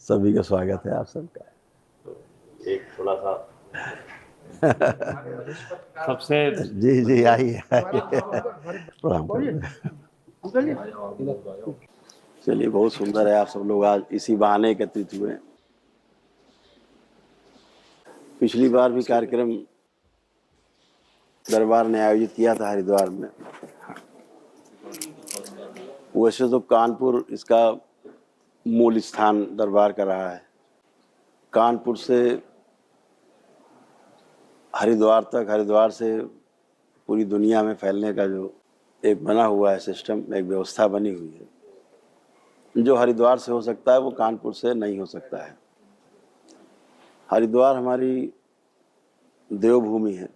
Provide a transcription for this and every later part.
सभी का स्वागत है आप सबका। एक थोड़ा सा सबसे जी जी आइए प्रणाम करो। चलिए, बहुत सुंदर है, आप सब लोग आज इसी बहाने एकत्रित हुए। पिछली बार भी कार्यक्रम दरबार ने आयोजित किया था हरिद्वार में। वैसे तो कानपुर इसका मूल स्थान दरबार का रहा है। कानपुर से हरिद्वार तक, हरिद्वार से पूरी दुनिया में फैलने का जो एक बना हुआ है सिस्टम, एक व्यवस्था बनी हुई है, जो हरिद्वार से हो सकता है वो कानपुर से नहीं हो सकता है। हरिद्वार हमारी देवभूमि है,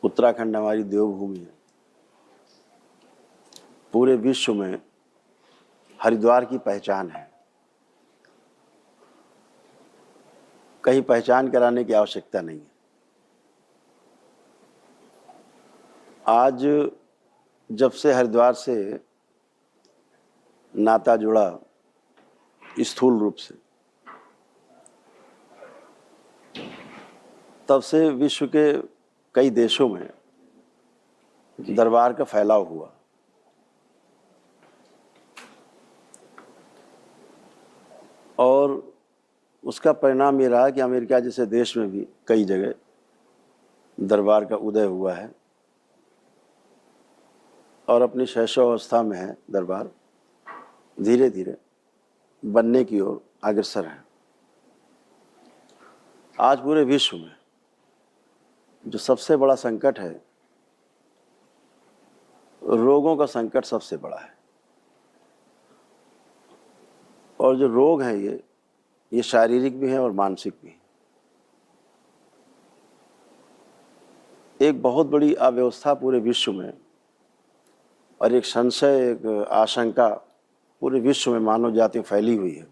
उत्तराखंड हमारी देवभूमि है। पूरे विश्व में हरिद्वार की पहचान है, कहीं पहचान कराने की आवश्यकता नहीं है। आज जब से हरिद्वार से नाता जुड़ा स्थूल रूप से, तब से विश्व के कई देशों में दरबार का फैलाव हुआ। और उसका परिणाम ये रहा कि अमेरिका जैसे देश में भी कई जगह दरबार का उदय हुआ है और अपनी शैशवावस्था में है दरबार, धीरे धीरे बनने की ओर अग्रसर है। आज पूरे विश्व में जो सबसे बड़ा संकट है, रोगों का संकट सबसे बड़ा है। और जो रोग हैं ये शारीरिक भी हैं और मानसिक भी हैं। एक बहुत बड़ी अव्यवस्था पूरे विश्व में और एक संशय, एक आशंका पूरे विश्व में मानव जाति में फैली हुई है।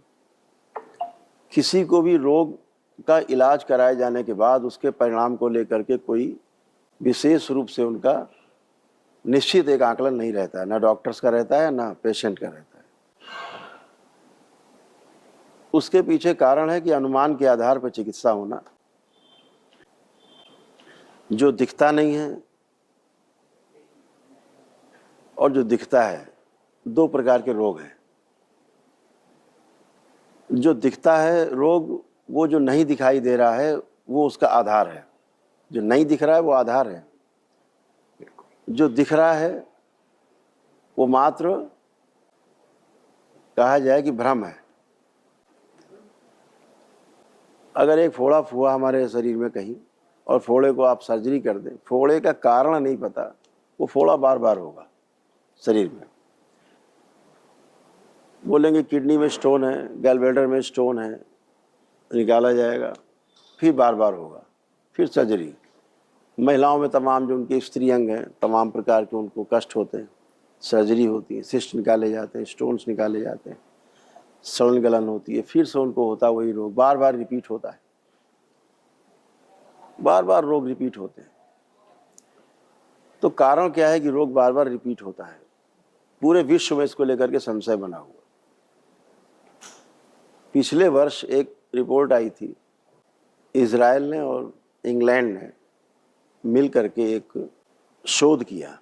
किसी को भी रोग का इलाज कराए जाने के बाद उसके परिणाम को लेकर के कोई विशेष रूप से उनका निश्चित एक आकलन नहीं रहता है, ना डॉक्टर्स का रहता है ना पेशेंट का रहता है। उसके पीछे कारण है कि अनुमान के आधार पर चिकित्सा होना, जो दिखता नहीं है और जो दिखता है। दो प्रकार के रोग हैं। जो दिखता है रोग, वो जो नहीं दिखाई दे रहा है वो उसका आधार है। जो नहीं दिख रहा है वो आधार है। जो दिख रहा है वो मात्र कहा जाए कि भ्रम है। अगर एक फोड़ा हुआ हमारे शरीर में कहीं और फोड़े को आप सर्जरी कर दें, फोड़े का कारण नहीं पता, वो फोड़ा बार बार होगा शरीर में। बोलेंगे किडनी में स्टोन है, गैलब्लैडर में स्टोन है, निकाला जाएगा, फिर बार बार होगा, फिर सर्जरी। महिलाओं में तमाम जो उनके स्त्री अंग हैं, तमाम प्रकार के उनको कष्ट होते हैं, सर्जरी होती है, सिस्ट निकाले जाते हैं, स्टोन्स निकाले जाते हैं, सड़न गलन होती है, फिर से उनको होता वही रोग, बार बार रिपीट होता है। बार बार रोग रिपीट होते हैं। तो कारण क्या है कि रोग बार बार रिपीट होता है? पूरे विश्व में इसको लेकर के संशय बना हुआ। पिछले वर्ष एक रिपोर्ट आई थी, इजराइल ने और इंग्लैंड ने मिल करके एक शोध किया।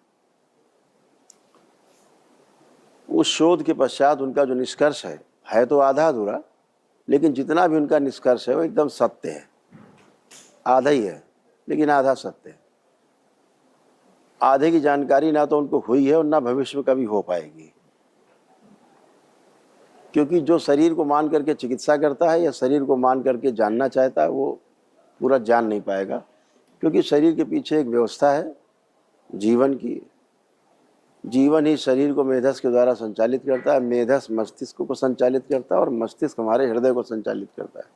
उस शोध के पश्चात उनका जो निष्कर्ष है तो आधा अधूरा, लेकिन जितना भी उनका निष्कर्ष है वो एकदम सत्य है। आधा ही है लेकिन आधा सत्य है। आधे की जानकारी ना तो उनको हुई है और ना भविष्य में कभी हो पाएगी। क्योंकि जो शरीर को मान करके चिकित्सा करता है या शरीर को मान करके जानना चाहता है, वो पूरा जान नहीं पाएगा। क्योंकि शरीर के पीछे एक व्यवस्था है जीवन की। जीवन ही शरीर को मेधस के द्वारा संचालित करता है, मेधस मस्तिष्क को संचालित करता है और मस्तिष्क हमारे हृदय को संचालित करता है,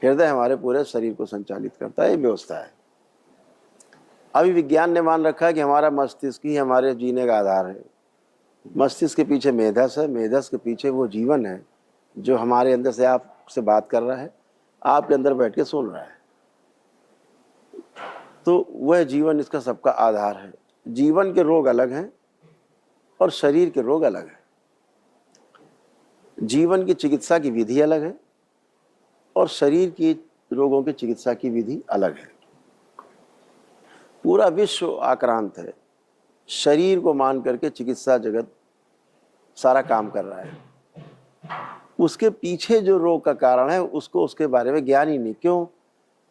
हृदय हमारे पूरे शरीर को संचालित करता है। ये व्यवस्था है। अभी विज्ञान ने मान रखा है कि हमारा मस्तिष्क ही हमारे जीने का आधार है। मस्तिष्क के पीछे मेधस है, मेधस के पीछे वो जीवन है जो हमारे अंदर से आपसे बात कर रहा है, आपके अंदर बैठ के सुन रहा है। तो वह जीवन इसका सबका आधार है। जीवन के रोग अलग हैं और शरीर के रोग अलग हैं। जीवन की चिकित्सा की विधि अलग है और शरीर की रोगों की चिकित्सा की विधि अलग है। पूरा विश्व आक्रांत है, शरीर को मान करके चिकित्सा जगत सारा काम कर रहा है। उसके पीछे जो रोग का कारण है उसको उसके बारे में ज्ञान ही नहीं। क्यों?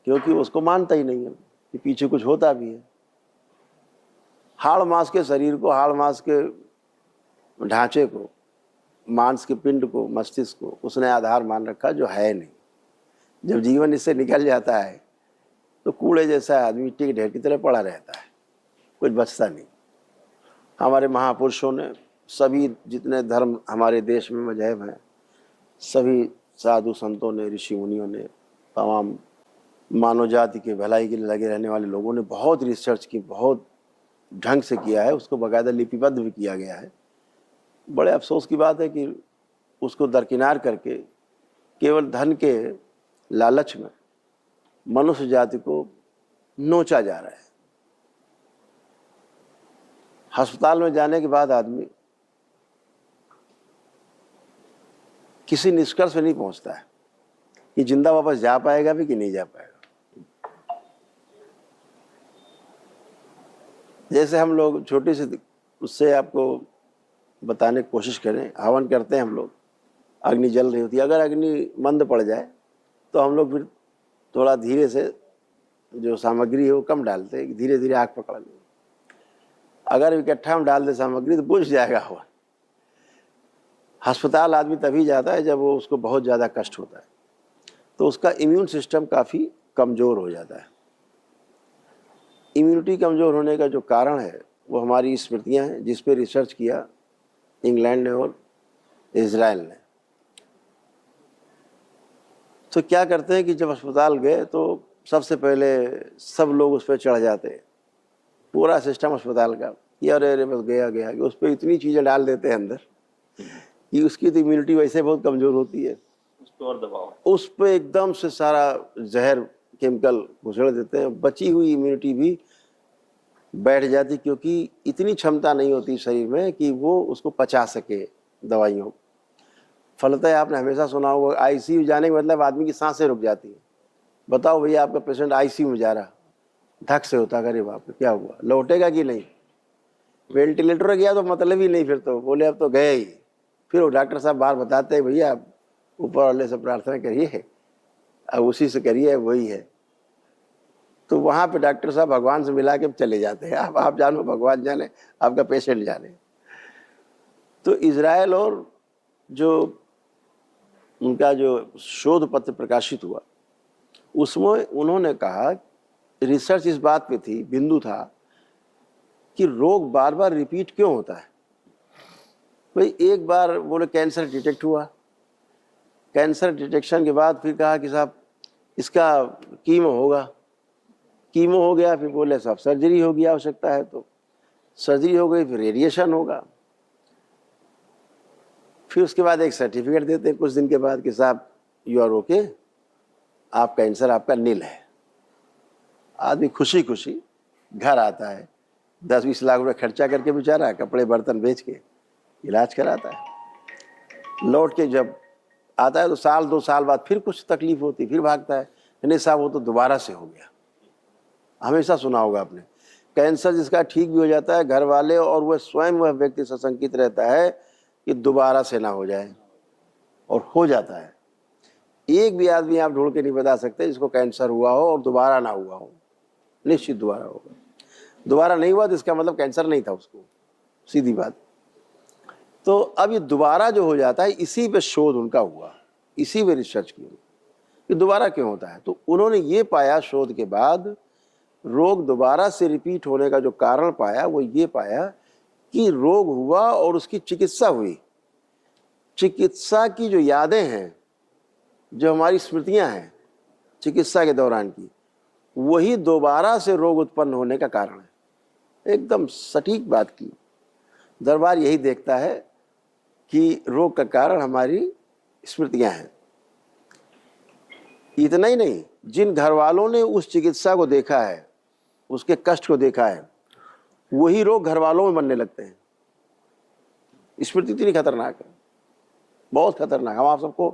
क्योंकि उसको मानता ही नहीं है कि पीछे कुछ होता भी है। हाड़ मांस के शरीर को, हाड़ मांस के ढांचे को, मांस के पिंड को, मस्तिष्क को उसने आधार मान रखा जो है नहीं। जब जीवन इससे निकल जाता है तो कूड़े जैसा आदमी मिट्टी के ढेर की तरह पड़ा रहता है, कुछ बचता नहीं। हमारे महापुरुषों ने, सभी जितने धर्म हमारे देश में मजहब हैं, सभी साधु संतों ने, ऋषि मुनियों ने, तमाम मानव जाति के भलाई के लिए लगे रहने वाले लोगों ने बहुत रिसर्च की, बहुत ढंग से किया है, उसको बाकायदा लिपिबद्ध भी किया गया है। बड़े अफसोस की बात है कि उसको दरकिनार करके केवल धन के लालच में मनुष्य जाति को नोचा जा रहा है। अस्पताल में जाने के बाद आदमी किसी निष्कर्ष पे नहीं पहुंचता है कि जिंदा वापस जा पाएगा भी कि नहीं जा पाएगा। जैसे हम लोग छोटी सी उससे आपको बताने की कोशिश करें, हवन करते हैं हम लोग, अग्नि जल रही होती है, अगर अग्नि मंद पड़ जाए तो हम लोग फिर थोड़ा धीरे से जो सामग्री है वो कम डालते हैं, धीरे धीरे आग पकड़ लें। अगर इकट्ठा हम डाल दे सामग्री तो बुझ जाएगा हवन। अस्पताल आदमी तभी जाता है जब वो उसको बहुत ज़्यादा कष्ट होता है, तो उसका इम्यून सिस्टम काफ़ी कमज़ोर हो जाता है। इम्यूनिटी कमज़ोर होने का जो कारण है वो हमारी स्मृतियाँ हैं, जिस पे रिसर्च किया इंग्लैंड ने और इजराइल ने। तो क्या करते हैं कि जब अस्पताल गए तो सबसे पहले सब लोग उस पर चढ़ जाते हैं, पूरा सिस्टम अस्पताल का, कि अरे अरे बस गया गया, कि उस पर इतनी चीज़ें डाल देते हैं अंदर कि उसकी तो इम्यूनिटी वैसे बहुत कमज़ोर होती है, उस पर और दबाव, उस पर एकदम से सारा जहर केमिकल घुसड़ देते हैं। बची हुई इम्यूनिटी भी बैठ जाती, क्योंकि इतनी क्षमता नहीं होती शरीर में कि वो उसको पचा सके दवाइयों। फलतः आपने हमेशा सुना होगा आईसीयू जाने का मतलब आदमी की सांसें रुक जाती है। बताओ भैया आपका पेशेंट आईसीयू में जा रहा, धक से होता, अरे बाप रे क्या हुआ, लौटेगा कि नहीं। वेंटिलेटर गया तो मतलब ही नहीं, फिर तो बोले अब तो गए ही। फिर वो डॉक्टर साहब बाहर बताते हैं भैया आप ऊपर वाले से प्रार्थना करिए, अब उसी से करिए, वही है। तो वहाँ पे डॉक्टर साहब भगवान से मिला के चले जाते हैं। अब आप जानो, भगवान जाने, आपका पेशेंट जाने। तो इजराइल और जो उनका जो शोध पत्र प्रकाशित हुआ उसमें उन्होंने कहा, रिसर्च इस बात पे थी, बिंदु था कि रोग बार बार रिपीट क्यों होता है। भाई एक बार बोले कैंसर डिटेक्ट हुआ, कैंसर डिटेक्शन के बाद फिर कहा कि साहब इसका कीमो होगा, कीमो हो गया, फिर बोले साहब सर्जरी होगी, आवश्यकता है तो सर्जरी हो गई, फिर रेडिएशन होगा, फिर उसके बाद एक सर्टिफिकेट देते हैं कुछ दिन के बाद कि साहब यू आर ओके, आप कैंसर आपका नील है। आदमी खुशी खुशी घर आता है, 10-20 लाख रुपए खर्चा करके बेचारा कपड़े बर्तन बेच के इलाज कराता है। लौट के जब आता है तो 1-2 साल बाद फिर कुछ तकलीफ होती, फिर भागता है, नहीं साहब वो तो दोबारा से हो गया। हमेशा सुना होगा आपने, कैंसर जिसका ठीक भी हो जाता है, घर वाले और वह स्वयं वह व्यक्ति सशंकित रहता है कि दोबारा से ना हो जाए, और हो जाता है। एक भी आदमी आप ढूंढ के नहीं बता सकते जिसको कैंसर हुआ हो और दोबारा ना हुआ हो। निश्चित दोबारा होगा, दोबारा नहीं हुआ तो इसका मतलब कैंसर नहीं था उसको, सीधी बात। तो अब ये दोबारा जो हो जाता है, इसी पे शोध उनका हुआ, इसी पे रिसर्च की कि दोबारा क्यों होता है। तो उन्होंने ये पाया शोध के बाद, रोग दोबारा से रिपीट होने का जो कारण पाया वो ये पाया कि रोग हुआ और उसकी चिकित्सा हुई। चिकित्सा की जो यादें हैं, जो हमारी स्मृतियां हैं चिकित्सा के दौरान की, वही दोबारा से रोग उत्पन्न होने का कारण है। एकदम सटीक बात की। दरबार यही देखता है कि रोग का कारण हमारी स्मृतियां हैं। इतना ही नहीं, जिन घर वालों ने उस चिकित्सा को देखा है, उसके कष्ट को देखा है, वही रोग घर वालों में बनने लगते हैं। स्मृति इतनी खतरनाक है। बहुत खतरनाक। हम आप सबको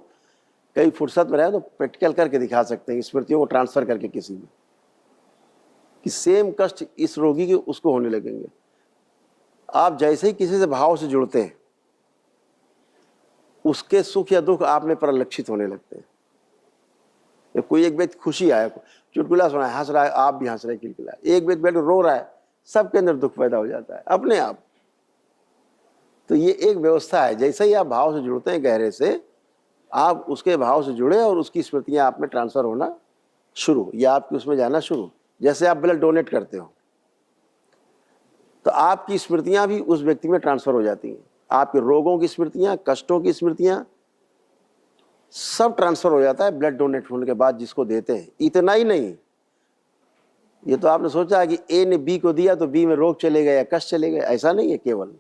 कई फुर्सत में रहे तो प्रैक्टिकल करके दिखा सकते हैं, स्मृतियों को ट्रांसफर करके किसी में, कि सेम कष्ट इस रोगी के उसको होने लगेंगे। आप जैसे ही किसी से भाव से जुड़ते हैं, उसके सुख या दुख आप में परिलक्षित होने लगते हैं। कोई एक व्यक्ति खुशी आया, चुटकुला सुनाया, हंस रहा है, आप भी हंस रहे किलकिला, एक व्यक्ति बैठ रो रहा है, सबके अंदर दुख पैदा हो जाता है अपने आप। तो ये एक व्यवस्था है, जैसे ही आप भाव से जुड़ते हैं गहरे से, आप उसके भाव से जुड़े और उसकी स्मृतियां आप में ट्रांसफर होना शुरू, या आपकी उसमें जाना शुरू। जैसे आप ब्लड डोनेट करते हो तो आपकी स्मृतियां भी उस व्यक्ति में ट्रांसफर हो जाती हैं, आपके रोगों की स्मृतियां, कष्टों की स्मृतियां, सब ट्रांसफर हो जाता है ब्लड डोनेट होने के बाद जिसको देते हैं। इतना ही नहीं, ये तो आपने सोचा कि ए ने बी को दिया तो बी में रोग चले गए या कष्ट चले गए, ऐसा नहीं है। केवल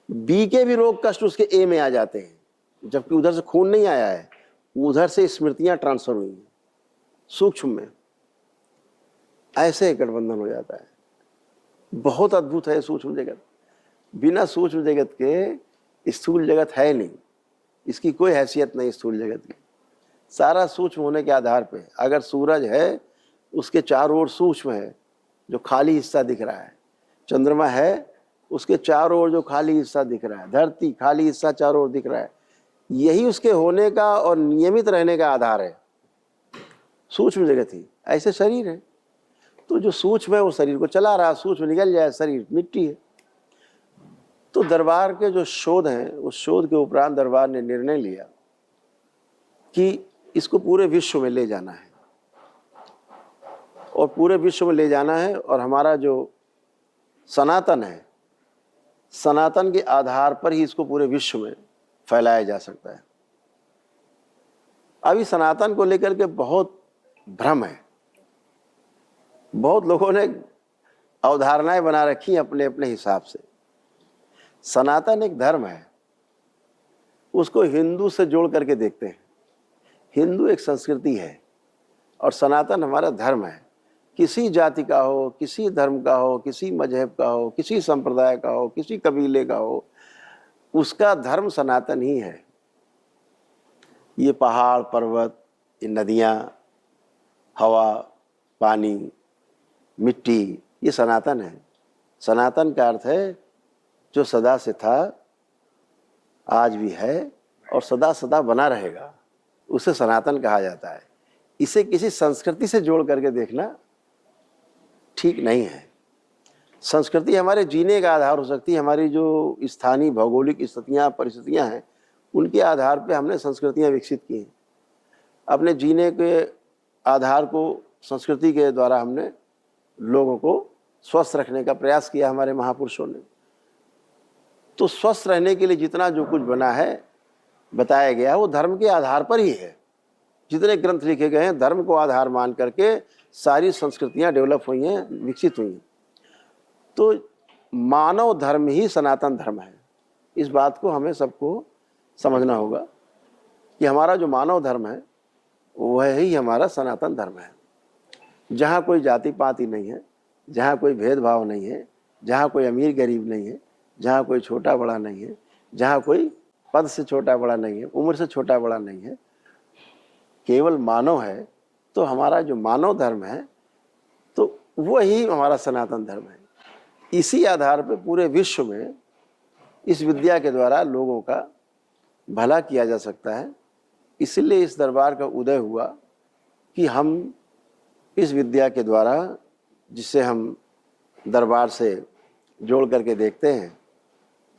बी के भी रोग कष्ट उसके ए में आ जाते हैं, जबकि उधर से खून नहीं आया है, उधर से स्मृतियां ट्रांसफर हुई हैं सूक्ष्म में। ऐसे गठबंधन हो जाता है। बहुत अद्भुत है सूक्ष्म जगत। बिना सूक्ष्म जगत के स्थूल जगत है नहीं, इसकी कोई हैसियत नहीं स्थूल जगत की। सारा सूक्ष्म होने के आधार पे, अगर सूरज है उसके चारों ओर सूक्ष्म है जो खाली हिस्सा दिख रहा है, चंद्रमा है उसके चारों ओर जो खाली हिस्सा दिख रहा है, धरती खाली हिस्सा चारों ओर दिख रहा है, यही उसके होने का और नियमित रहने का आधार है, सूक्ष्म जगत ही। ऐसे शरीर है, तो जो सूक्ष्म है वो शरीर को चला रहा है, सूक्ष्म निकल जाए शरीर मिट्टी है। तो दरबार के जो शोध हैं, उस शोध के उपरांत दरबार ने निर्णय लिया कि इसको पूरे विश्व में ले जाना है, और पूरे विश्व में ले जाना है। और हमारा जो सनातन है, सनातन के आधार पर ही इसको पूरे विश्व में फैलाया जा सकता है। अभी सनातन को लेकर के बहुत भ्रम है, बहुत लोगों ने अवधारणाएं बना रखी अपने अपने हिसाब से। सनातन एक धर्म है, उसको हिंदू से जोड़ करके देखते हैं। हिंदू एक संस्कृति है और सनातन हमारा धर्म है। किसी जाति का हो, किसी धर्म का हो, किसी मजहब का हो, किसी संप्रदाय का हो, किसी कबीले का हो, उसका धर्म सनातन ही है। ये पहाड़ पर्वत, ये नदियाँ, हवा, पानी, मिट्टी, ये सनातन है। सनातन का अर्थ है जो सदा से था, आज भी है और सदा सदा बना रहेगा, उसे सनातन कहा जाता है। इसे किसी संस्कृति से जोड़ करके देखना ठीक नहीं है। संस्कृति हमारे जीने का आधार हो सकती है। हमारी जो स्थानीय भौगोलिक स्थितियाँ परिस्थितियाँ हैं, उनके आधार पे हमने संस्कृतियाँ विकसित की हैं। अपने जीने के आधार को संस्कृति के द्वारा हमने लोगों को स्वस्थ रखने का प्रयास किया हमारे महापुरुषों ने। तो स्वस्थ रहने के लिए जितना जो कुछ बना है, बताया गया है, वो धर्म के आधार पर ही है। जितने ग्रंथ लिखे गए हैं धर्म को आधार मान करके सारी संस्कृतियां डेवलप हुई हैं, विकसित हुई हैं। तो मानव धर्म ही सनातन धर्म है। इस बात को हमें सबको समझना होगा कि हमारा जो मानव धर्म है वह ही हमारा सनातन धर्म है। जहाँ कोई जाति पाति नहीं है, जहाँ कोई भेदभाव नहीं है, जहाँ कोई अमीर गरीब नहीं है, जहाँ कोई छोटा बड़ा नहीं है, जहाँ कोई पद से छोटा बड़ा नहीं है, उम्र से छोटा बड़ा नहीं है, केवल मानव है। तो हमारा जो मानव धर्म है तो वही हमारा सनातन धर्म है। इसी आधार पर पूरे विश्व में इस विद्या के द्वारा लोगों का भला किया जा सकता है। इसलिए इस दरबार का उदय हुआ कि हम इस विद्या के द्वारा, जिसे हम दरबार से जोड़ करके देखते हैं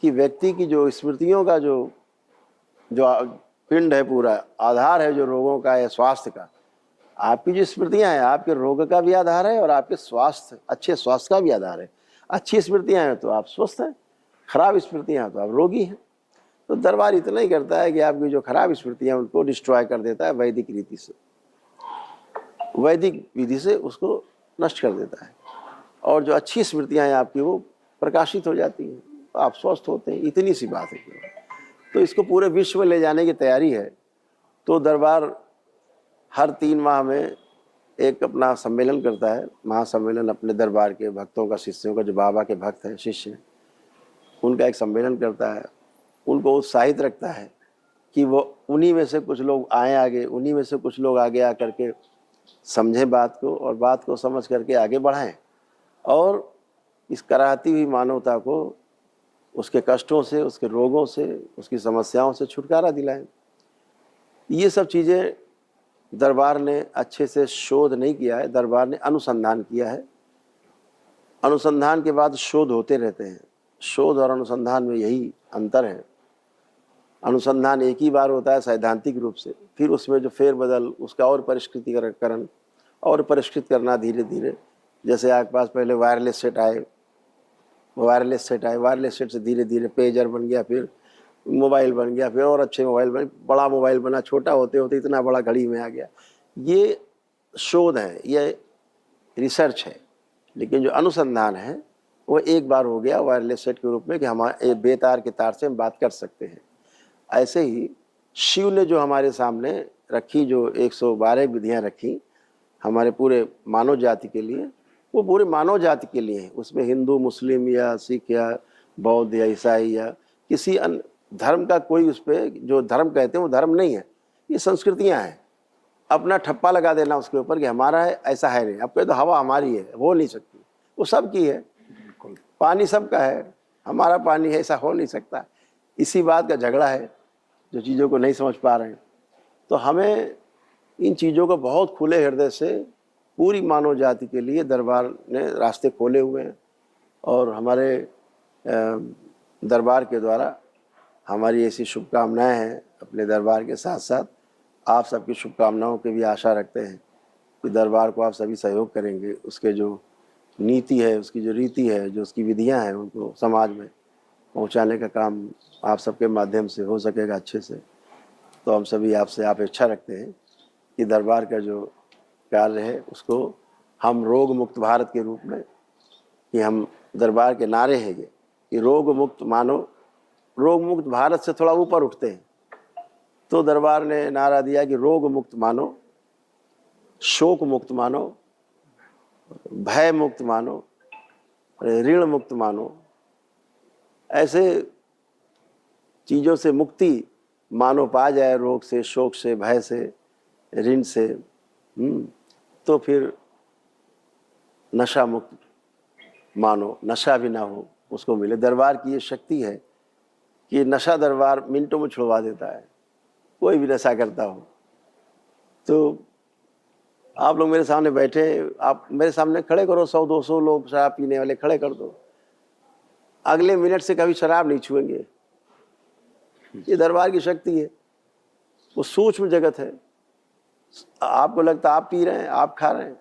कि व्यक्ति की जो स्मृतियों का जो पिंड है, पूरा आधार है जो रोगों का या स्वास्थ्य का, आपकी जो स्मृतियां हैं आपके रोग का भी आधार है और आपके स्वास्थ्य, अच्छे स्वास्थ्य का भी आधार है। अच्छी स्मृतियां हैं तो आप स्वस्थ हैं, खराब स्मृतियां हैं तो आप रोगी हैं। तो दरबार इतना ही करता है कि आपकी जो खराब स्मृतियां हैं उनको डिस्ट्रॉय कर देता है, वैदिक रीति से, वैदिक विधि से उसको नष्ट कर देता है, और जो अच्छी स्मृतियां हैं आपकी वो प्रकाशित हो जाती हैं, तो आप स्वस्थ होते हैं। इतनी सी बात है। तो इसको पूरे विश्व में ले जाने की तैयारी है। तो दरबार हर 3 माह में एक अपना सम्मेलन करता है, महासम्मेलन। अपने दरबार के भक्तों का, शिष्यों का, जो बाबा के भक्त हैं, शिष्य, उनका एक सम्मेलन करता है, उनको उत्साहित रखता है कि वो उन्हीं में से कुछ लोग आए आगे, उन्हीं में से कुछ लोग आगे आकर के समझें बात को और बात को समझ करके आगे बढ़ाएं और इस कराहती हुई मानवता को उसके कष्टों से, उसके रोगों से, उसकी समस्याओं से छुटकारा दिलाएं। ये सब चीज़ें दरबार ने अच्छे से शोध नहीं किया है, दरबार ने अनुसंधान किया है। अनुसंधान के बाद शोध होते रहते हैं। शोध और अनुसंधान में यही अंतर है। अनुसंधान एक ही बार होता है सैद्धांतिक रूप से, फिर उसमें जो फेरबदल, उसका और परिष्कृतिकरण और परिष्कृत करना धीरे धीरे। जैसे आपके पास पहले वायरलेस सेट आए, वायरलेस सेट से धीरे धीरे पेजर बन गया, फिर मोबाइल बन गया, फिर और अच्छे मोबाइल बने, बड़ा मोबाइल बना, छोटा होते होते इतना बड़ा घड़ी में आ गया। ये शोध है, ये रिसर्च है। लेकिन जो अनुसंधान है वो एक बार हो गया वायरलेस सेट के रूप में कि हमारे बेतार के तार से हम बात कर सकते हैं। ऐसे ही शिव ने जो हमारे सामने रखी, जो 112 विधियाँ रखी हमारे पूरे मानव जाति के लिए, वो पूरे मानव जाति के लिए है। उसमें हिंदू, मुस्लिम या सिख या बौद्ध या ईसाई या किसी अन्य धर्म का कोई उस पर जो धर्म कहते हैं वो धर्म नहीं है, ये संस्कृतियाँ हैं। अपना ठप्पा लगा देना उसके ऊपर कि हमारा है, ऐसा है नहीं। अब कहे तो हवा हमारी है, हो नहीं सकती, वो सबकी है। पानी सबका है, हमारा पानी है, ऐसा हो नहीं सकता। इसी बात का झगड़ा है जो चीज़ों को नहीं समझ पा रहे हैं। तो हमें इन चीज़ों को बहुत खुले हृदय से पूरी मानव जाति के लिए दरबार ने रास्ते खोले हुए हैं और हमारे दरबार के द्वारा हमारी ऐसी शुभकामनाएं हैं। अपने दरबार के साथ साथ आप सबकी शुभकामनाओं की भी आशा रखते हैं कि दरबार को आप सभी सहयोग करेंगे। उसके जो नीति है, उसकी जो रीति है, जो उसकी विधियां हैं, उनको समाज में पहुंचाने का काम आप सबके माध्यम से हो सकेगा अच्छे से। तो हम सभी आपसे आप इच्छा रखते हैं कि दरबार का जो कार्य है उसको हम रोग मुक्त भारत के रूप में, कि हम दरबार के नारे हैं ये कि रोग मुक्त मानो, रोग मुक्त भारत से थोड़ा ऊपर उठते हैं। तो दरबार ने नारा दिया कि रोग मुक्त मानो, शोक मुक्त मानो, भय मुक्त मानो, ऋण मुक्त मानो। ऐसे चीज़ों से मुक्ति मानो पा जाए, रोग से, शोक से, भय से, ऋण से, तो फिर नशा मुक्त मानो, नशा भी ना हो उसको मिले। दरबार की ये शक्ति है कि नशा दरबार मिनटों में छुड़वा देता है, कोई भी नशा करता हो। तो आप लोग मेरे सामने बैठे, आप मेरे सामने खड़े करो 100-200 लोग शराब पीने वाले खड़े कर दो, अगले मिनट से कभी शराब नहीं छुएंगे। ये दरबार की शक्ति है, वो सूक्ष्म जगत है। आपको लगता आप पी रहे हैं, आप खा रहे हैं,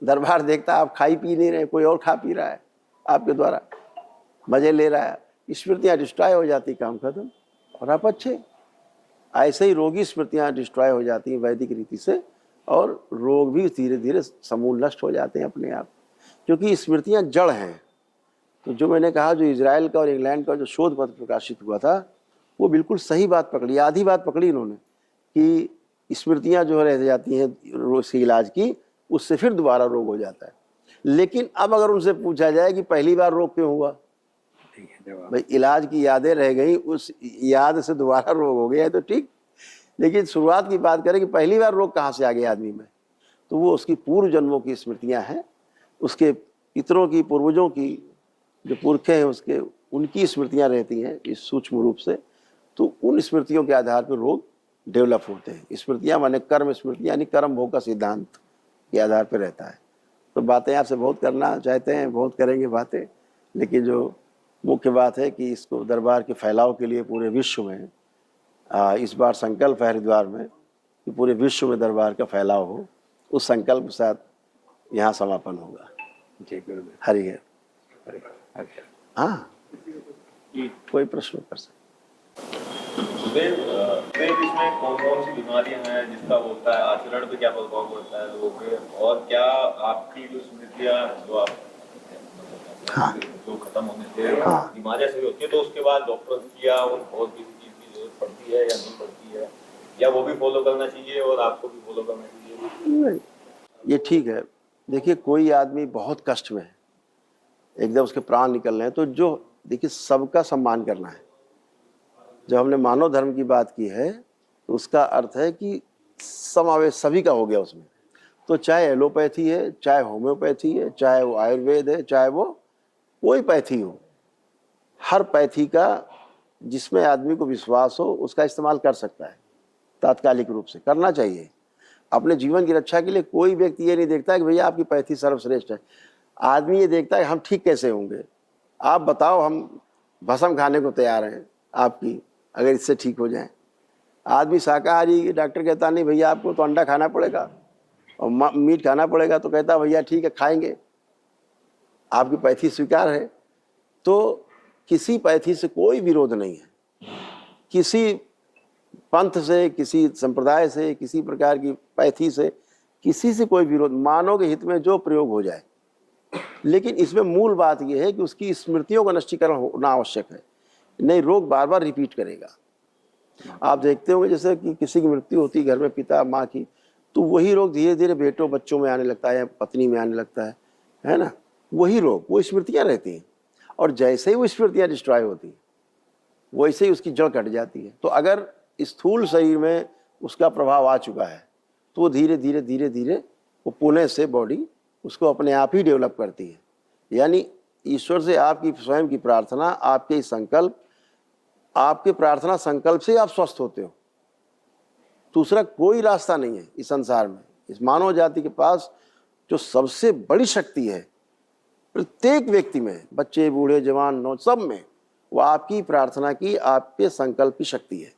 दरबार देखता आप खा ही पी नहीं रहे, कोई और खा पी रहा है आपके द्वारा, मजे ले रहा है। स्मृतियाँ डिस्ट्रॉय हो जाती, काम खत्म और आप अच्छे। ऐसे ही रोगी स्मृतियाँ डिस्ट्रॉय हो जाती हैं वैदिक रीति से, और रोग भी धीरे धीरे समूल नष्ट हो जाते हैं अपने आप, क्योंकि स्मृतियाँ जड़ हैं। तो जो मैंने कहा, जो इजराइल का और इंग्लैंड का जो शोध पत्र प्रकाशित हुआ था, वो बिल्कुल सही बात पकड़ी, आधी बात पकड़ी इन्होंने कि स्मृतियाँ जो रह जाती हैं रोग से इलाज की, उससे फिर दोबारा रोग हो जाता है। लेकिन अब अगर उनसे पूछा जाए कि पहली बार रोग क्यों हुआ, भाई इलाज की यादें रह गई, उस याद से दोबारा रोग हो गया है तो ठीक, लेकिन शुरुआत की बात करें कि पहली बार रोग कहाँ से आ गया आदमी में, तो वो उसकी पूर्व जन्मों की स्मृतियाँ हैं, उसके पितरों की, पूर्वजों की, जो पुरखे हैं उसके, उनकी स्मृतियाँ रहती हैं इस सूक्ष्म रूप से। तो उन स्मृतियों के आधार पर रोग डेवलप होते हैं। स्मृतियाँ माने कर्म स्मृतियाँ, यानी कर्म भोग का सिद्धांत के आधार पर रहता है। तो बातें आपसे बहुत करना चाहते हैं, बहुत करेंगे बातें, लेकिन जो मुख्य बात है कि इसको दरबार के फैलाव के लिए पूरे विश्व में इस बार संकल्प है हरिद्वार में कि पूरे विश्व में दरबार का फैलाव हो। उस संकल्प के साथ यहाँ समापन होगा। जी बिल्कुल। हरि है। हाँ, जी कोई प्रश्न कर सकते। सुदेव, इसमें कौन कौन सी बीमारियां हैं जिसका होता है, आचरण पे क्या प्रभाव पड़ता है लोगों के, और क्या आपकी जो स्मृतियां जो आप जो खत्म होने से बीमारियां सही होती है, तो उसके बाद डॉक्टर की या और किसी चीज की जरूरत पड़ती है या नहीं पड़ती है, या वो भी फॉलो करना चाहिए और आपको भी फॉलो करना चाहिए? नहीं, ये ठीक है। देखिए, कोई आदमी बहुत कष्ट में है, एकदम उसके प्राण निकल रहे हैं, तो जो देखिए सबका सम्मान करना है, जब हमने मानव धर्म की बात की है तो उसका अर्थ है कि समावेश सभी का हो गया उसमें। तो चाहे एलोपैथी है, चाहे होम्योपैथी है, चाहे वो आयुर्वेद है, चाहे वो कोई पैथी हो, हर पैथी का जिसमें आदमी को विश्वास हो उसका इस्तेमाल कर सकता है। तात्कालिक रूप से करना चाहिए। अपने जीवन की रक्षा के लिए कोई व्यक्ति ये नहीं देखता है कि भैया आपकी पैथी सर्वश्रेष्ठ है। आदमी ये देखता है कि हम ठीक कैसे होंगे। आप बताओ, हम भस्म खाने को तैयार हैं आपकी, अगर इससे ठीक हो जाए। आदमी शाकाहारी, डॉक्टर कहता नहीं भैया आपको तो अंडा खाना पड़ेगा और मीट खाना पड़ेगा, तो कहता भैया ठीक है खाएंगे, आपकी पैथी स्वीकार है। तो किसी पैथी से कोई विरोध नहीं है, किसी पंथ से, किसी संप्रदाय से, किसी प्रकार की पैथी से, किसी से कोई विरोध। मानव के हित में जो प्रयोग हो जाए, लेकिन इसमें मूल बात यह है कि उसकी स्मृतियों का नष्टीकरण होना आवश्यक है, नहीं रोग बार बार रिपीट करेगा। आप देखते होंगे जैसे कि किसी की मृत्यु होती है घर में, पिता माँ की, तो वही रोग धीरे धीरे बेटों बच्चों में आने लगता है, पत्नी में आने लगता है ना। वही रोग, वो स्मृतियाँ रहती हैं, और जैसे ही वो स्मृतियाँ डिस्ट्रॉय होती हैं वैसे ही उसकी जड़ कट जाती है। तो अगर स्थूल शरीर में उसका प्रभाव आ चुका है तो वो धीरे धीरे धीरे धीरे वो पुणे से बॉडी उसको अपने आप ही डेवलप करती है। यानी ईश्वर से आपकी स्वयं की प्रार्थना, आपके संकल्प, आपके प्रार्थना संकल्प से आप स्वस्थ होते हो। दूसरा कोई रास्ता नहीं है इस संसार में। इस मानव जाति के पास जो सबसे बड़ी शक्ति है प्रत्येक व्यक्ति में, बच्चे बूढ़े जवान नौ सब में, वो आपकी प्रार्थना की, आपके संकल्प की शक्ति है।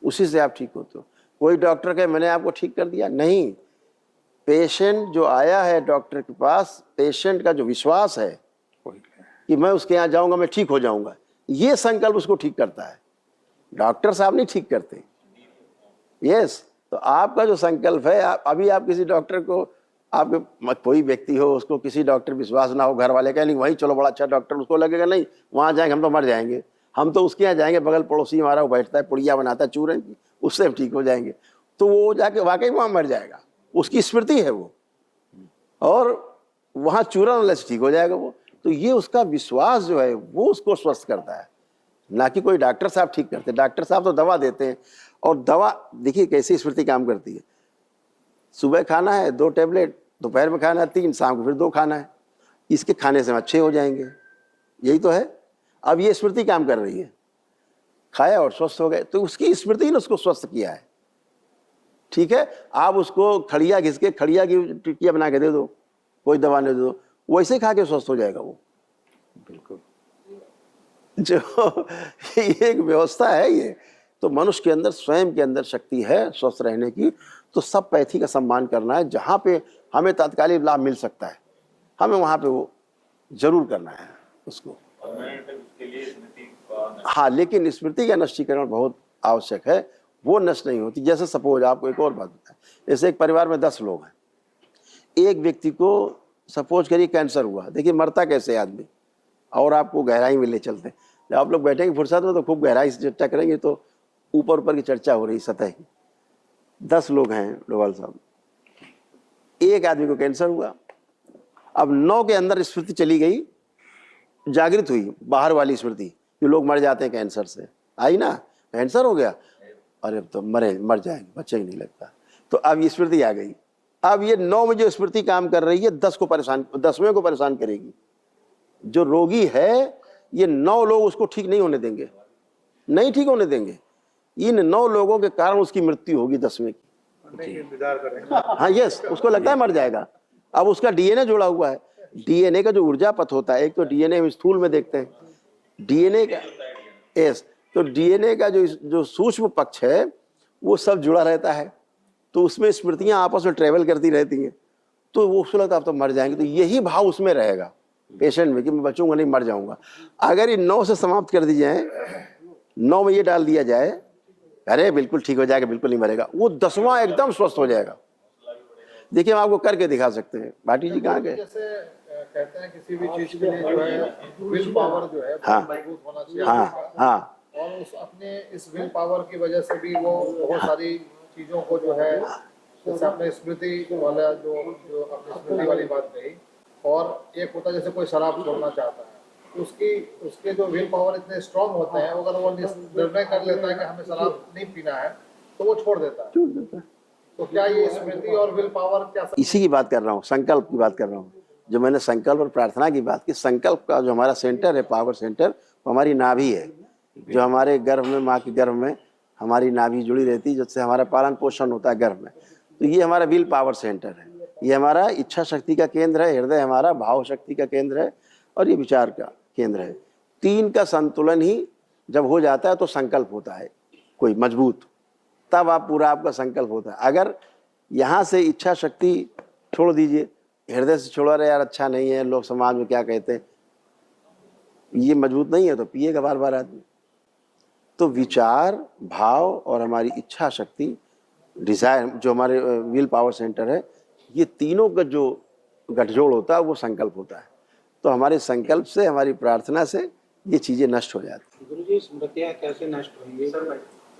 उसी से आप ठीक होते हो। कोई डॉक्टर कहे मैंने आपको ठीक कर दिया, नहीं। पेशेंट जो आया है डॉक्टर के पास, पेशेंट का जो विश्वास है कि मैं उसके यहाँ जाऊंगा मैं ठीक हो जाऊंगा, ये संकल्प उसको ठीक करता है। डॉक्टर साहब नहीं ठीक करते। यस, तो आपका जो संकल्प है, अभी आप किसी डॉक्टर को, आपके कोई व्यक्ति हो उसको किसी डॉक्टर विश्वास ना हो, घर वाले कहें नहीं वहीं चलो बड़ा अच्छा डॉक्टर, उसको लगेगा नहीं वहाँ जाएंगे हम तो मर जाएंगे, हम तो उसके यहाँ जाएंगे, बगल पड़ोसी हमारा वो बैठता है पुड़िया बनाता है चूरन की, उससे हम ठीक हो जाएंगे। तो वो जाके वाकई वहाँ मर जाएगा, उसकी स्मृति है वो, और वहाँ चूरन वाले से ठीक हो जाएगा वो। तो ये उसका विश्वास जो है वो उसको स्वस्थ करता है, ना कि कोई डॉक्टर साहब ठीक करते। डॉक्टर साहब तो दवा देते हैं, और दवा देखिए कैसी स्मृति काम करती है। सुबह खाना है 2 टैबलेट, दोपहर में खाना है 3, शाम को फिर 2 खाना है, इसके खाने से हम अच्छे हो जाएंगे, यही तो है। अब ये स्मृति काम कर रही है, खाया और स्वस्थ हो गए, तो उसकी स्मृति ने उसको स्वस्थ किया है। ठीक है, आप उसको खड़िया घिस के खड़िया की टिकिया बना के दे दो, कोई दवा नहीं दे दो, वैसे खा के स्वस्थ हो जाएगा वो। बिल्कुल, जो एक व्यवस्था है ये, तो मनुष्य के अंदर स्वयं के अंदर शक्ति है स्वस्थ रहने की। तो सब पैथी का सम्मान करना है, जहाँ पे हमें तात्कालिक लाभ मिल सकता है हमें वहाँ पे वो जरूर करना है उसको। हाँ, लेकिन स्मृति का नष्टीकरण बहुत आवश्यक है, वो नष्ट नहीं होती। जैसे सपोज आपको एक और बात बताएं, जैसे एक परिवार में 10 लोग हैं, एक व्यक्ति को सपोज करिए कैंसर हुआ, देखिए मरता कैसे आदमी, और आपको गहराई में ले चलते हैं। जब आप लोग बैठेंगे फुर्सत में तो खूब गहराई से चर्चा करेंगे, तो ऊपर ऊपर की चर्चा हो रही सतह की। 10 लोग हैं डोभाल साहब, एक आदमी को कैंसर हुआ, अब 9 के अंदर स्मृति चली गई, जागृत हुई बाहर वाली स्मृति, जो लोग मर जाते हैं कैंसर से, आई ना, कैंसर हो गया, अरे अब तो मर जाएंगे, बच्चा ही नहीं लगता। तो अब ये स्मृति आ गई। अब ये 9 में जो स्मृति काम कर रही है 10वें को परेशान करेगी। जो रोगी है ये 9 लोग उसको ठीक नहीं होने देंगे, नहीं ठीक होने देंगे। इन 9 लोगों के कारण उसकी मृत्यु होगी 10वें की। हाँ यस, उसको लगता है मर जाएगा। अब उसका डीएनए जुड़ा हुआ है, डीएनए का जो ऊर्जा पथ होता है, एक तो डीएनए हम स्थूल में देखते हैं, डीएनए का यस, तो डीएनए का जो सूक्ष्म पक्ष है वो सब जुड़ा रहता है, तो उसमें स्मृतियां आपस में ट्रेवल करती रहती हैं। तो वो उसको लगता है अब तो मर जाएंगे, तो यही भाव उसमें रहेगा पेशेंट में कि मैं बचूंगा नहीं, मर जाऊंगा। अगर ये 9 से समाप्त कर दी जाए, 9 में ये डाल दिया जाए, अरे बिल्कुल ठीक हो जाएगा, बिल्कुल नहीं मरेगा, वो 10वां एकदम स्वस्थ हो जाएगा। देखिए हम आपको करके दिखा सकते हैं। भाटी जी कहाँ गए? जैसे कहते हैं किसी भी चीज के लिए जो है विल पावर जो है हाँ, मजबूत होना चाहिए। हाँ हाँ, और उस अपने इस विल पावर की वजह से भी वो बहुत सारी चीजों को जो है, जैसे अपने स्मृति वाला जो अपनी स्मृति वाली बात कही, और एक होता है जैसे कोई शराब छोड़ना चाहता है उसकी उसके जो विल पावर इतने स्ट्रांग होते हैं, अगर वो निर्णय कर लेता है कि हमें शराब नहीं पीना है तो वो छोड़ देता है। छोड़ देता है। तो क्या ये स्मृति और विल पावर क्या इसी की बात कर रहा हूँ, संकल्प की बात कर रहा हूँ। जो मैंने संकल्प और प्रार्थना की बात की, संकल्प का जो हमारा सेंटर है, पावर सेंटर, वो हमारी नाभि है। जो हमारे गर्भ में, माँ के गर्भ में हमारी नाभि जुड़ी रहती है, जिससे हमारा पालन पोषण होता है गर्भ में। तो ये हमारा विल पावर सेंटर है, ये हमारा इच्छा शक्ति का केंद्र है, हृदय हमारा भाव शक्ति का केंद्र है, और ये विचार का केंद्र है। तीन का संतुलन ही जब हो जाता है तो संकल्प होता है कोई मजबूत, तब आप पूरा आपका संकल्प होता है। अगर यहाँ से इच्छा शक्ति छोड़ दीजिए, हृदय से छोड़ा रहे यार अच्छा नहीं है, लोग समाज में क्या कहते हैं, ये मजबूत नहीं है तो पिएगा बार बार आदमी। तो विचार, भाव और हमारी इच्छा शक्ति, डिजायर, जो हमारे विल पावर सेंटर है, ये तीनों का जो गठजोड़ होता है वो संकल्प होता है। तो हमारे संकल्प से, हमारी प्रार्थना से ये चीजें नष्ट हो जाती हैं। गुरु जी, स्मृतियाँ कैसे नष्ट होंगी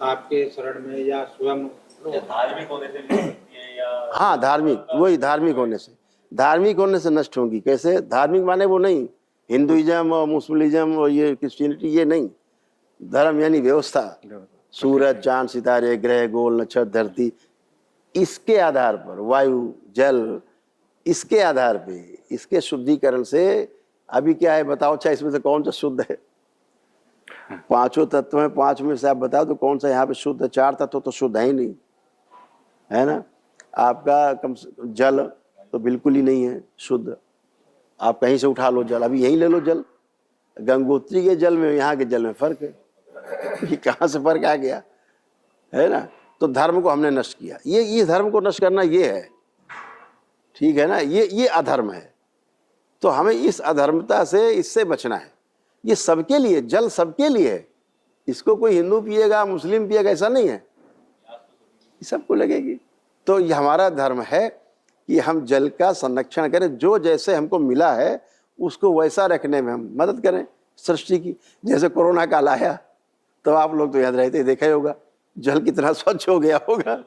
आपके शरण में या स्वयं? धार्मिक होने से भी हो सकती है या? हाँ, धार्मिक, वही धार्मिक होने से नष्ट होंगी। कैसे? धार्मिक माने वो नहीं हिंदुइज्म और मुस्लिम और ये क्रिश्चियनिटी, ये नहीं। धर्म यानी व्यवस्था, सूरज, चांद, सितारे, ग्रह, गोल, नक्षत्र, धरती, इसके आधार पर, वायु, जल, इसके आधार पे, इसके शुद्धिकरण से। अभी क्या है बताओ, अच्छा इसमें से कौन सा शुद्ध है? पांचों तत्व हैं, पांच में से आप बताओ तो कौन सा यहाँ पे शुद्ध है? चार तत्व तो शुद्ध है ही नहीं, है ना। आपका जल तो बिल्कुल ही नहीं है शुद्ध। आप कहीं से उठा लो जल, अभी यहीं ले लो जल, गंगोत्री के जल में यहाँ के जल में फर्क है। ये कहाँ से फर्क आ गया, है ना। तो धर्म को हमने नष्ट किया। ये धर्म को नष्ट करना ये है, ठीक है ना। ये अधर्म है। तो हमें इस अधर्मता से, इससे बचना है। ये सबके लिए, जल सबके लिए है। इसको कोई हिंदू पिएगा, मुस्लिम पिएगा, ऐसा नहीं है, ये सबको लगेगी। तो ये हमारा धर्म है कि हम जल का संरक्षण करें, जो जैसे हमको मिला है उसको वैसा रखने में हम मदद करें सृष्टि की। जैसे कोरोना काल आया तो आप लोग तो याद रहते, देखा ही होगा जल कितना स्वच्छ हो गया होगा,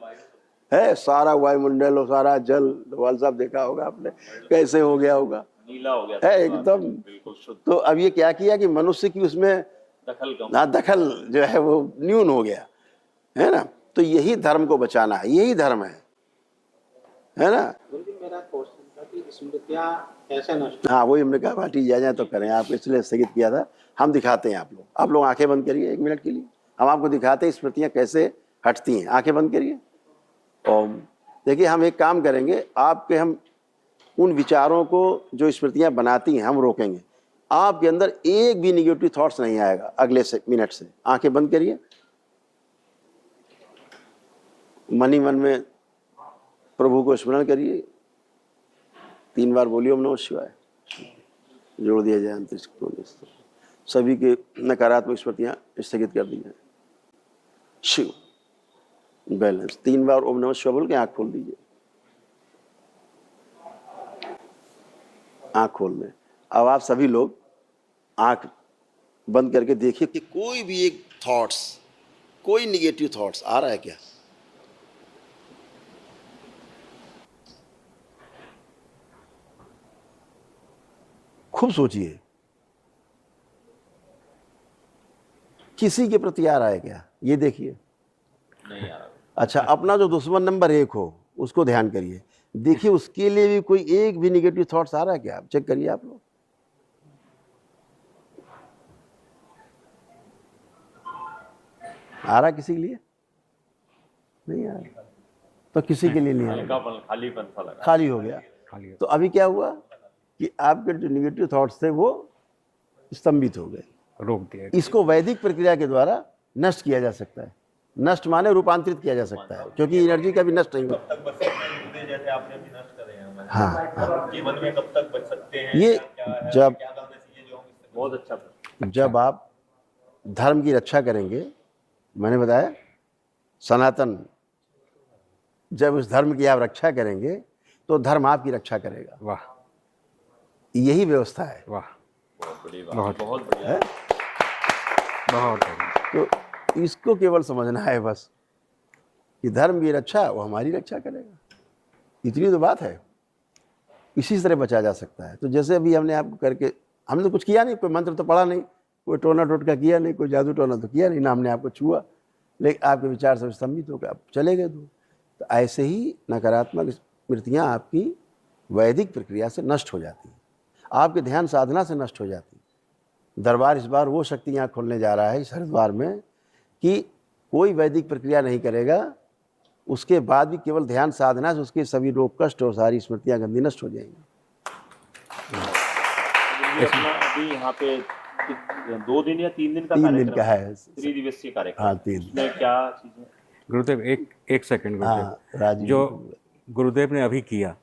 है सारा वायुमंडल और सारा जल, वाल साहब देखा होगा आपने कैसे हो गया होगा, नीला हो गया है एकदम बिल्कुल शुद्ध। तो अब ये क्या किया कि मनुष्य की उसमें दखल जो है वो न्यून हो गया, है ना। तो यही धर्म को बचाना है, यही धर्म है ना। गुरु जी, मेरा क्वेश्चन था कि स्मृतियाँ कैसे नष्ट? हाँ, वही हमने कहा पार्टी जाए तो करें, आप इसलिए स्थगित किया था। हम दिखाते हैं, आप लोग आंखें बंद करिए 1 मिनट के लिए, हम आपको दिखाते हैं स्मृतियाँ कैसे हटती हैं। आंखें बंद करिए। ओम। देखिए, हम एक काम करेंगे, आपके हम उन विचारों को जो स्मृतियाँ बनाती हैं हम रोकेंगे। आपके अंदर एक भी निगेटिव थॉट्स नहीं आएगा अगले मिनट से। आंखें बंद करिए, मन ही मन में प्रभु को स्मरण करिए, 3 बार बोलिए ओम नमः शिवाय, जोड़ दिया जाए अंतरिक्ष को। सभी के नकारात्मक स्मृतियाँ स्थगित कर दी जाए। शिव बैलेंस। 3 बार ओम नमः शिवाय बोल के आँख खोल दीजिए। आँख खोल दें। अब आप सभी लोग आँख बंद करके देखिए कि कोई भी एक थॉट्स, कोई निगेटिव थॉट्स आ रहा है क्या? खूब सोचिए, किसी के प्रति आ रहा है क्या? ये देखिए। नहीं आ रहा। अच्छा, अपना जो दुश्मन नंबर 1 हो उसको ध्यान करिए, देखिए उसके लिए भी कोई एक भी निगेटिव थॉट्स आ रहा है क्या? आप चेक करिए आप लोग। आ रहा किसी के लिए? नहीं आ रहा। तो किसी के लिए नहीं आ रहा, खालीपन सा लगा, खाली हो गया। तो अभी क्या हुआ कि आपके जो निगेटिव थॉट्स थे वो स्तंभित हो गए, रोक दिया। इसको वैदिक प्रक्रिया के द्वारा नष्ट किया जा सकता है। नष्ट माने रूपांतरित किया जा सकता है, क्योंकि एनर्जी का भी नष्ट नहीं होता। कब तक बच सकते हैं जैसे आपने अभी नष्ट करे हैं? हाँ, जीवन में कब तक बच सकते हैं? ये जब, क्या करना चाहिए जो बहुत अच्छा जब आप धर्म की रक्षा करेंगे, मैंने बताया सनातन, जब उस धर्म की आप रक्षा करेंगे तो धर्म आपकी रक्षा करेगा। वाह, यही व्यवस्था है। वाह, बहुत बढ़िया। बहुत तो इसको केवल समझना है बस कि धर्म की रक्षा वो हमारी रक्षा करेगा, इतनी तो बात है। इसी तरह बचा जा सकता है। तो जैसे अभी हमने आपको करके हमने तो कुछ किया नहीं, कोई मंत्र तो पढ़ा नहीं, कोई टोना टोटका किया नहीं, कोई जादू टोना तो किया नहीं, ना हमने आपको छुआ, लेकिन आपके विचार से स्तंभित होकर आप चले गए दूर। तो ऐसे ही नकारात्मक स्मृतियाँ आपकी वैदिक प्रक्रिया से नष्ट हो जाती हैं, आपके ध्यान साधना से नष्ट हो जाती हैं। दरबार इस बार वो शक्तियाँ खोलने जा रहा है इस हरिद्वार में कि कोई वैदिक प्रक्रिया नहीं करेगा, उसके बाद भी केवल ध्यान साधना से उसके सभी रोग कष्ट और सारी स्मृतियाँ गंदी नष्ट हो जाएंगी। ये अपना अभी यहाँ पे 2 दिन या 3 दिन का 3 दिन का है। 3 दिवसीय कार्यक्रम। हाँ, 3 दिन। उसमें क्या चीजें? गुरुदेव एक सेकंड गुरुदेव। हाँ, राजीव जो गुरुदेव ने अभी किया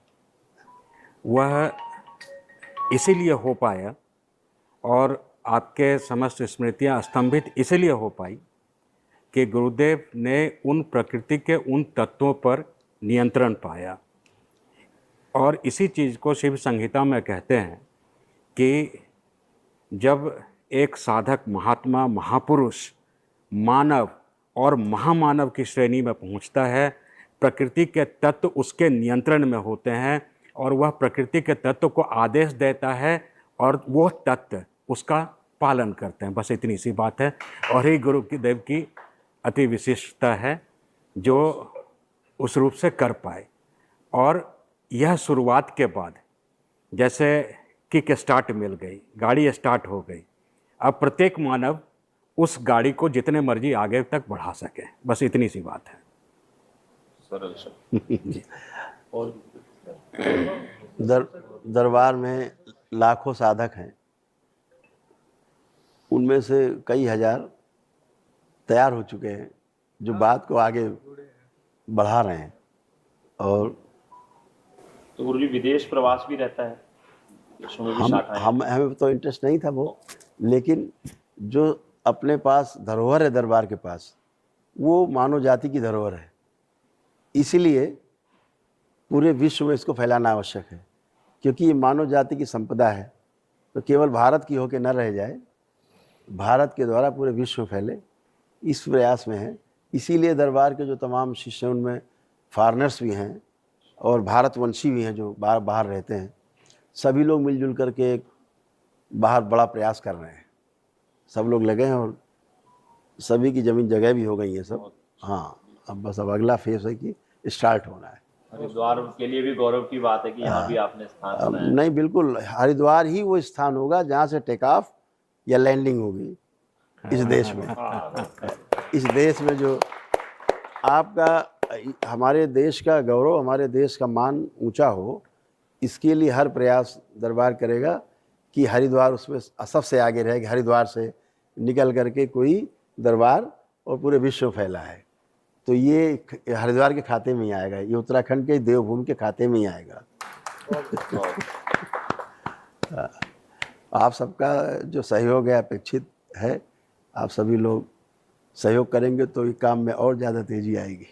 वह इसीलिए हो पाया और आपके समस्त स्मृतियाँ स्तंभित इसीलिए हो पाई कि गुरुदेव ने उन प्रकृति के उन तत्वों पर नियंत्रण पाया। और इसी चीज़ को शिव संहिता में कहते हैं कि जब एक साधक महात्मा महापुरुष मानव और महामानव की श्रेणी में पहुंचता है, प्रकृति के तत्व उसके नियंत्रण में होते हैं और वह प्रकृति के तत्व को आदेश देता है और वो तत्व उसका पालन करते हैं। बस इतनी सी बात है और ही गुरुदेव की अति विशिष्टता है जो उस रूप से कर पाए। और यह शुरुआत के बाद जैसे किक स्टार्ट मिल गई, गाड़ी स्टार्ट हो गई, अब प्रत्येक मानव उस गाड़ी को जितने मर्जी आगे तक बढ़ा सके, बस इतनी सी बात है। सरल शब्द। और दरबार में लाखों साधक हैं, उनमें से कई हजार तैयार हो चुके हैं जो बात को आगे बढ़ा रहे हैं। और तो गुरुजी विदेश प्रवास भी रहता है, देशों में भी शाखाएं हैं। हमें तो इंटरेस्ट नहीं था वो, लेकिन जो अपने पास धरोहर है दरबार के पास, वो मानव जाति की धरोहर है, इसीलिए पूरे विश्व में इसको फैलाना आवश्यक है, क्योंकि ये मानव जाति की संपदा है। तो केवल भारत की होकर न रह जाए, भारत के द्वारा पूरे विश्व में फैले, इस प्रयास में है। इसीलिए दरबार के जो तमाम शिष्य हैं उनमें फॉरेनर्स भी हैं और भारतवंशी भी हैं जो बाहर रहते हैं। सभी लोग मिलजुल करके एक बाहर बड़ा प्रयास कर रहे हैं, सब लोग लगे हैं और सभी की ज़मीन जगह भी हो गई है सब। हाँ, अब बस अब अगला फेज है कि स्टार्ट होना है। हरिद्वार के लिए भी गौरव की बात है कि यहाँ भी आपने स्थान बनाया। नहीं, बिल्कुल हरिद्वार ही वो स्थान होगा जहाँ से टेक ऑफ या लैंडिंग होगी इस देश में। इस देश में जो आपका, हमारे देश का गौरव, हमारे देश का मान ऊंचा हो, इसके लिए हर प्रयास दरबार करेगा कि हरिद्वार उसमें सबसे आगे रहेगा। हरिद्वार से निकल करके कोई दरबार और पूरे विश्व में फैला है, तो ये हरिद्वार के खाते में ही आएगा, ये उत्तराखंड के देवभूमि के खाते में ही आएगा। आप सबका जो सहयोग है अपेक्षित है, आप सभी लोग सहयोग करेंगे तो ये काम में और ज़्यादा तेज़ी आएगी।